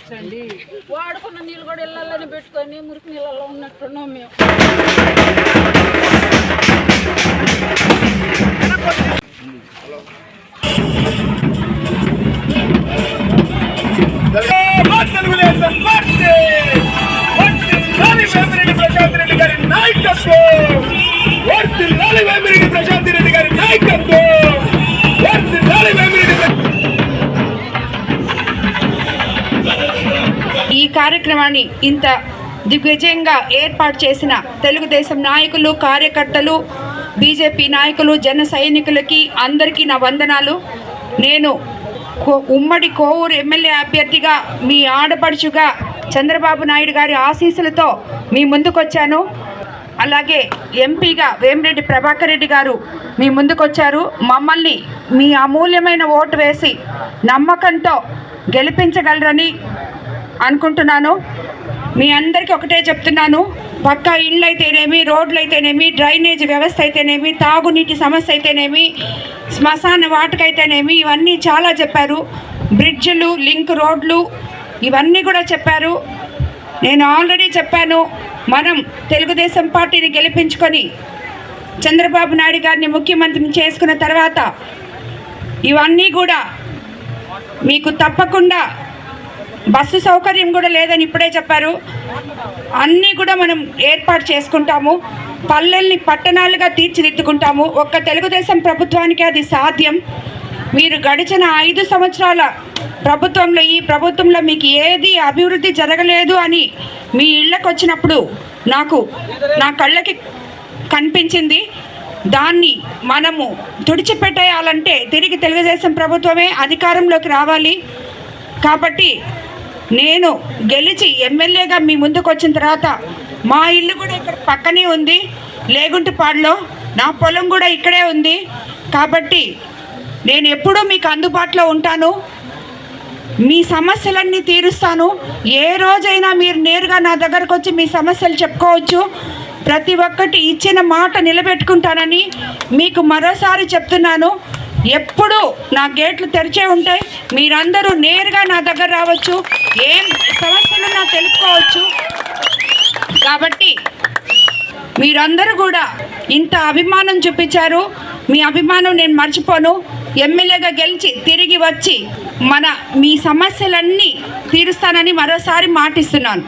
ఆలోచించండి. వాడుకున్న నీళ్ళు కూడా ఇళ్ళల్లోనే పెట్టుకొని మురికి నీళ్ళల్లో ఉన్నట్టున్నాం మేము. ఈ కార్యక్రమాన్ని ఇంత దిగ్విజయంగా ఏర్పాటు చేసిన తెలుగుదేశం నాయకులు, కార్యకర్తలు, బీజేపీ నాయకులు, జన సైనికులకి అందరికీ నా వందనాలు. నేను ఉమ్మడి కోవూరు ఎమ్మెల్యే అభ్యర్థిగా మీ ఆడపడుచుగా చంద్రబాబు నాయుడు గారి ఆశీస్సులతో మీ ముందుకొచ్చాను. అలాగే ఎంపీగా వేమిరెడ్డి ప్రభాకర్ రెడ్డి గారు మీ ముందుకొచ్చారు. మమ్మల్ని మీ అమూల్యమైన ఓటు వేసి నమ్మకంతో గెలిపించగలరని అనుకుంటున్నాను. మీ అందరికీ ఒకటే చెప్తున్నాను, పక్కా ఇళ్ళు అయితేనేమి, రోడ్లు అయితేనేమి, డ్రైనేజ్ వ్యవస్థ అయితేనేమి, తాగునీటి సమస్య అయితేనేమి, శ్మశాన వాటికైతేనేమి, ఇవన్నీ చాలా చెప్పారు. బ్రిడ్జ్లు, లింక్ రోడ్లు ఇవన్నీ కూడా చెప్పారు. నేను ఆల్రెడీ చెప్పాను, మనం తెలుగుదేశం పార్టీని గెలిపించుకొని చంద్రబాబు నాయుడు గారిని ముఖ్యమంత్రిని చేసుకున్న తర్వాత ఇవన్నీ కూడా మీకు తప్పకుండా, బస్సు సౌకర్యం కూడా లేదని ఇప్పుడే చెప్పారు, అన్నీ కూడా మనం ఏర్పాటు చేసుకుంటాము. పల్లెల్ని పట్టణాలుగా తీర్చిదిద్దుకుంటాము. ఒక్క తెలుగుదేశం ప్రభుత్వానికి అది సాధ్యం. మీరు గడిచిన 5 సంవత్సరాల ప్రభుత్వంలో, ఈ ప్రభుత్వంలో మీకు ఏది అభివృద్ధి జరగలేదు అని మీ ఇళ్ళకు వచ్చినప్పుడు నా కళ్ళకి కనిపించింది. దాన్ని మనము తుడిచిపెట్టేయాలంటే తిరిగి తెలుగుదేశం ప్రభుత్వమే అధికారంలోకి రావాలి. కాబట్టి నేను గెలిచి ఎమ్మెల్యేగా మీ ముందుకు వచ్చిన తర్వాత మా ఇల్లు కూడా ఇక్కడ పక్కనే ఉంది, లేగుంటిపాడులో. నా పొలం కూడా ఇక్కడే ఉంది. కాబట్టి నేను ఎప్పుడూ మీకు అందుబాటులో ఉంటాను. మీ సమస్యలన్నీ తీరుస్తాను. ఏ రోజైనా మీరు నేరుగా నా దగ్గరకు వచ్చి మీ సమస్యలు చెప్పుకోవచ్చు. ప్రతి ఒక్కటి ఇచ్చిన మాట నిలబెట్టుకుంటానని మీకు మరోసారి చెప్తున్నాను. ఎప్పుడు నా గేట్లు తెరిచే ఉంటాయి. మీరందరూ నేరుగా నా దగ్గర రావచ్చు, ఏం సమస్యలు నాకు తెలుసుకోవచ్చు. కాబట్టి మీరందరూ కూడా ఇంత అభిమానం చూపించారు. మీ అభిమానం నేను మర్చిపోను. ఎమ్మెల్యేగా గెలిచి తిరిగి వచ్చి మీ సమస్యలన్నీ తీరుస్తానని మరోసారి మాటిస్తున్నాను.